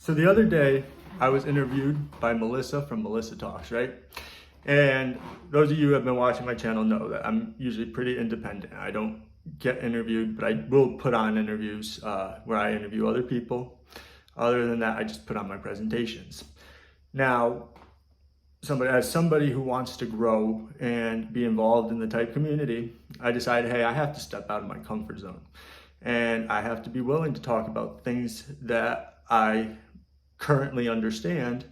So the other day, I was interviewed by Melissa from Melissa Talks, right? And those of you who have been watching my channel know that I'm usually pretty independent. I don't get interviewed, but I will put on interviews where I interview other people. Other than that, I just put on my presentations. Now, as somebody who wants to grow and be involved in the type community, I decided, hey, I have to step out of my comfort zone. And I have to be willing to talk about things that I currently understand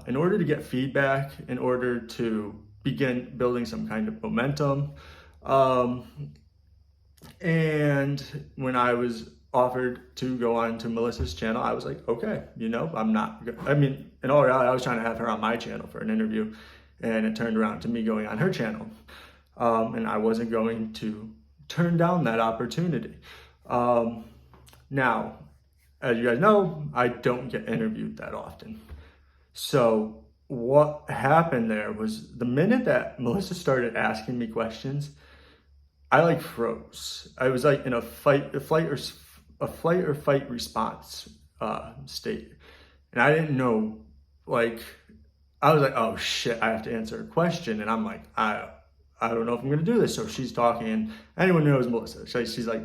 in order to get feedback, in order to begin building some kind of momentum. And when I was offered to go on to Melissa's channel, I was like, okay, in all reality, I was trying to have her on my channel for an interview, and it turned around to me going on her channel. And I wasn't going to turn down that opportunity. Now, as you guys know, I don't get interviewed that often. So what happened there was the minute that Melissa started asking me questions, I froze. I was in a fight or fight response state. And I didn't know, I was like, oh shit, I have to answer a question. And I'm like, I don't know if I'm gonna do this. So she's talking, and anyone who knows Melissa, she's like,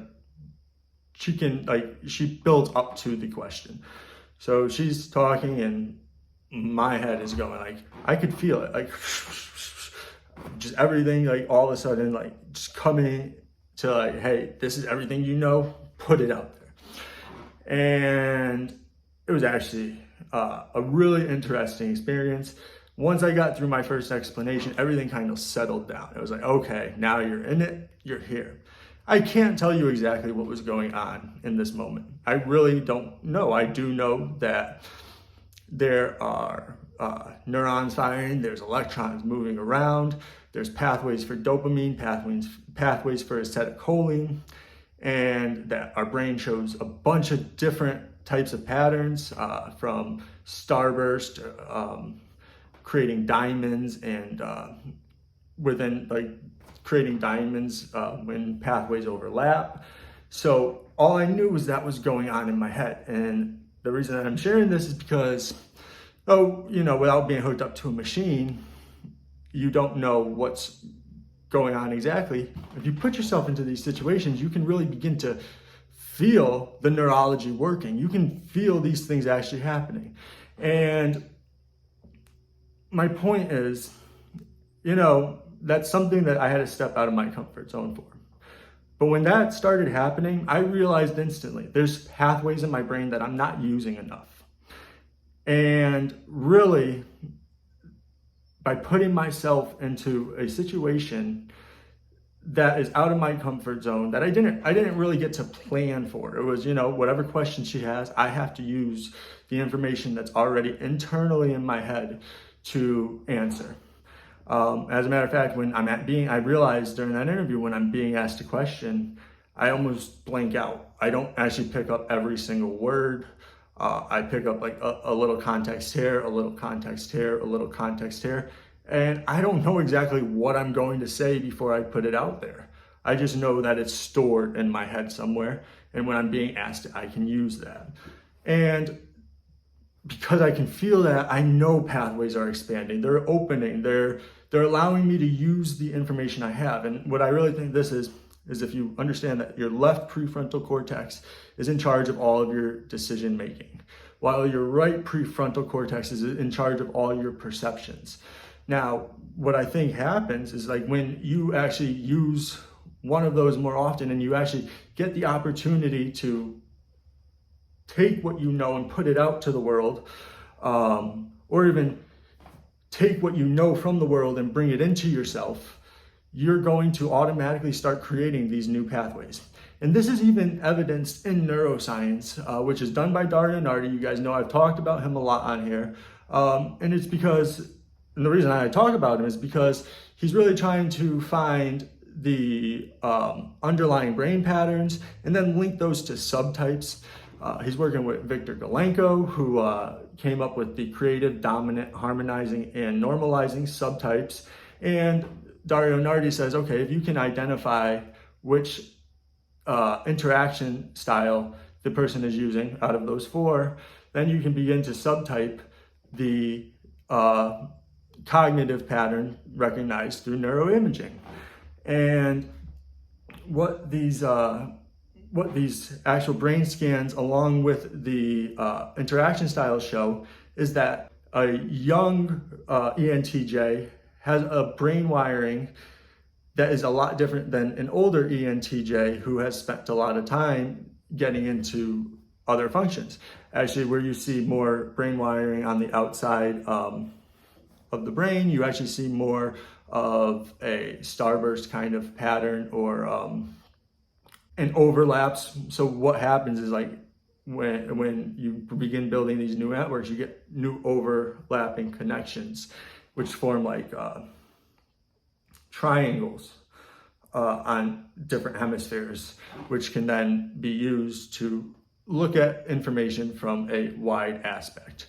she builds up to the question. So she's talking and my head is going I could feel it, just everything, all of a sudden, just coming to hey, this is everything you know, put it out there. And it was actually a really interesting experience. Once I got through my first explanation, everything kind of settled down. It was like, okay, now you're in it, you're here. I can't tell you exactly what was going on in this moment. I really don't know. I do know that there are neurons firing, there's electrons moving around, there's pathways for dopamine, pathways for acetylcholine, and that our brain shows a bunch of different types of patterns, from starburst, creating diamonds, and creating diamonds when pathways overlap. So all I knew was that was going on in my head. And the reason that I'm sharing this is because, without being hooked up to a machine, you don't know what's going on exactly. If you put yourself into these situations, you can really begin to feel the neurology working. You can feel these things actually happening. And my point is, that's something that I had to step out of my comfort zone for. But when that started happening, I realized instantly there's pathways in my brain that I'm not using enough. And really, by putting myself into a situation that is out of my comfort zone, that I didn't really get to plan for. It was, whatever question she has, I have to use the information that's already internally in my head to answer. As a matter of fact, when I realized during that interview, when I'm being asked a question, I almost blank out. I don't actually pick up every single word. I pick up a little context here, a little context here, a little context here. And I don't know exactly what I'm going to say before I put it out there. I just know that it's stored in my head somewhere. And when I'm being asked, I can use that. And because I can feel that, I know pathways are expanding. They're opening. They're allowing me to use the information I have. And what I really think this is if you understand that your left prefrontal cortex is in charge of all of your decision making, while your right prefrontal cortex is in charge of all your perceptions. Now, what I think happens is when you actually use one of those more often, and you actually get the opportunity to take what you know and put it out to the world, or even take what you know from the world and bring it into yourself, you're going to automatically start creating these new pathways. And this is even evidenced in neuroscience, which is done by Dario Nardi. You guys know I've talked about him a lot on here. And it's because, and the reason I talk about him is because he's really trying to find the underlying brain patterns and then link those to subtypes. He's working with Victor Galenko, who came up with the creative, dominant, harmonizing, and normalizing subtypes. And Dario Nardi says, okay, if you can identify which interaction style the person is using out of those 4, then you can begin to subtype the cognitive pattern recognized through neuroimaging. And what these actual brain scans along with the interaction styles show is that a young ENTJ has a brain wiring that is a lot different than an older ENTJ who has spent a lot of time getting into other functions. Actually, where you see more brain wiring on the outside of the brain, you actually see more of a starburst kind of pattern or an overlaps. So what happens is, like, when you begin building these new networks, you get new overlapping connections, which form like triangles on different hemispheres, which can then be used to look at information from a wide aspect.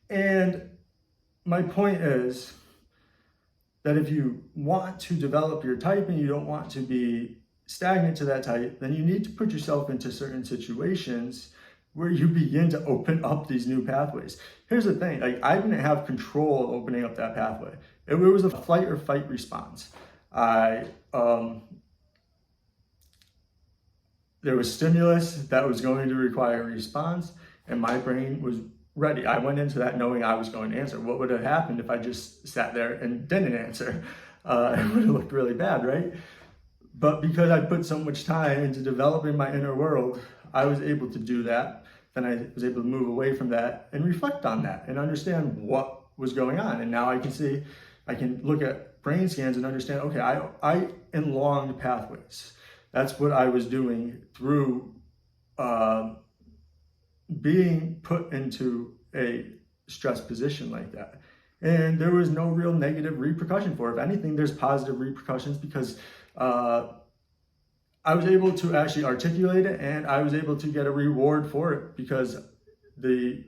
And my point is that if you want to develop your type and you don't want to be stagnant to that type, then you need to put yourself into certain situations where you begin to open up these new pathways. Here's the thing, like, I didn't have control of opening up that pathway. It was a flight or fight response. There was stimulus that was going to require a response, and my brain was ready. I went into that knowing I was going to answer. What would have happened if I just sat there and didn't answer? It would have looked really bad, right? But because I put so much time into developing my inner world, I was able to do that. Then I was able to move away from that and reflect on that and understand what was going on. And now I can look at brain scans and understand, okay, I enlonged pathways. That's what I was doing through being put into a stress position like that. And there was no real negative repercussion for it. If anything, there's positive repercussions because I was able to actually articulate it, and I was able to get a reward for it because the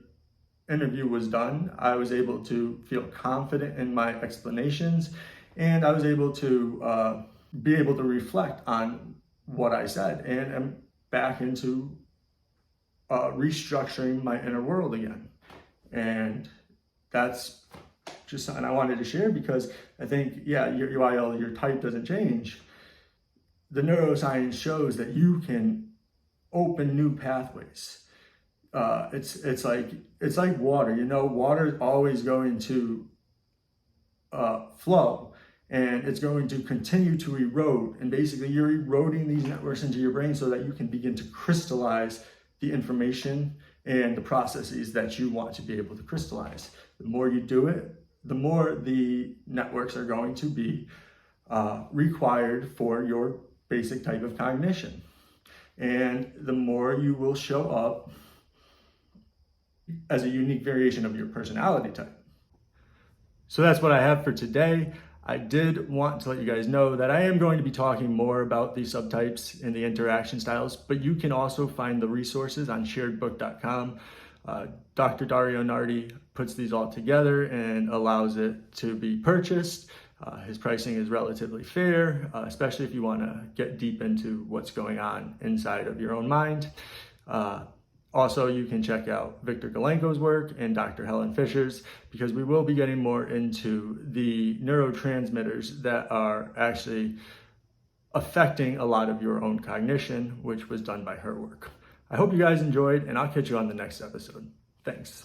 interview was done. I was able to feel confident in my explanations, and I was able to be able to reflect on what I said, and I'm back into restructuring my inner world again. And that's just something I wanted to share because I think, yeah, while your type doesn't change, the neuroscience shows that you can open new pathways. It's like water. You know, water is always going to flow, and it's going to continue to erode. And basically, you're eroding these networks into your brain so that you can begin to crystallize the information and the processes that you want to be able to crystallize. The more you do it, the more the networks are going to be required for your basic type of cognition. And the more you will show up as a unique variation of your personality type. So that's what I have for today. I did want to let you guys know that I am going to be talking more about the subtypes and the interaction styles, but you can also find the resources on sharedbook.com. Dr. Dario Nardi puts these all together and allows it to be purchased. His pricing is relatively fair, especially if you want to get deep into what's going on inside of your own mind. Also, you can check out Victor Galenko's work and Dr. Helen Fisher's, because we will be getting more into the neurotransmitters that are actually affecting a lot of your own cognition, which was done by her work. I hope you guys enjoyed, and I'll catch you on the next episode. Thanks.